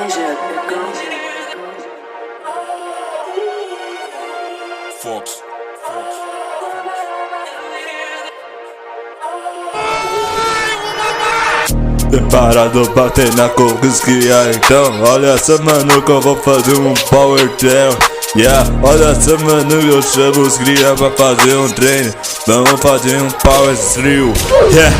lejJA. Fox. Preparado pra treinar com os cria, então olha essa mano que eu vou fazer um power trail. Yeah, olha essa mano, eu chamo os cria pra fazer um treino. Vamos fazer um power drill. Yeah,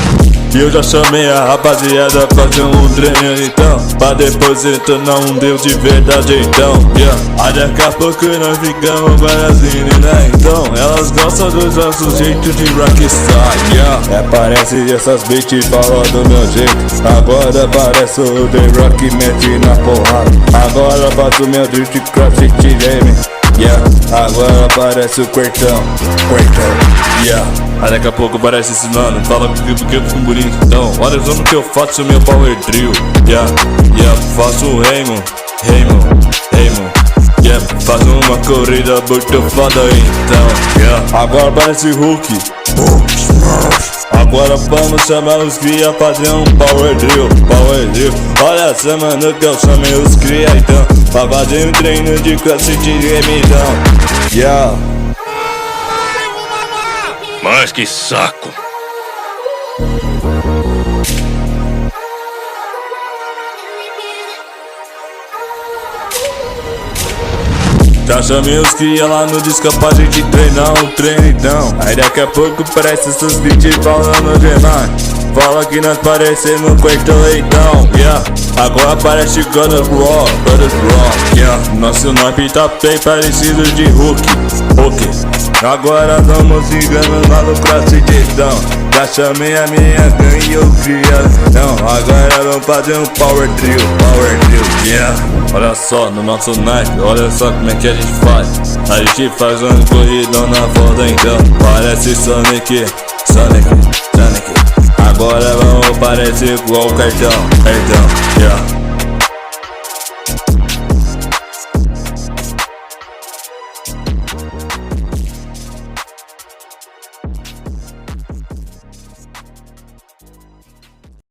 e eu já chamei a rapaziada pra fazer um treino então, pra depois entornar um deus de verdade então. Yeah, aí daqui a pouco nós ficamos barazinho, né? Então elas gostam dos nossos jeitos de rockstar. Yeah, parece essas beats falam do meu jeito. Agora parece o The Rock mete na porrada. Agora faço meu drift crossfit game. Yeah, agora parece o quartão. Yeah, aí daqui a pouco parece esse mano, fala comigo que eu fico bonito. Então, olha como que eu faço meu power drill. Yeah, faço o Raymond. Yeah, faço uma corrida muito foda então. Yeah, agora parece Hulk. Agora vamos chamar os cria fazer um power drill. Olha essa mano que eu chamei os cria então, pra fazer um treino de crossfit game então. Yeah. Mas que saco! Já chamei os cria lá no disco pra gente treinar um treino então. Aí daqui a pouco parece esses beats falando demais. Fala que nós parecemos um quarto leitão. Yeah, agora parece Gonna Raw. Yeah, nosso nome tá bem parecido de Hulk. Agora vamos engano lá no crossfit então. Já chamei a minha gangue e eu cria. Não, agora vamos fazer um power drill. Yeah, olha só no nosso naipe, olha só como é que a gente faz. A gente faz uma corrida na foda então. Parece Sonic. Agora vamos parecer igual o cartão. Yeah.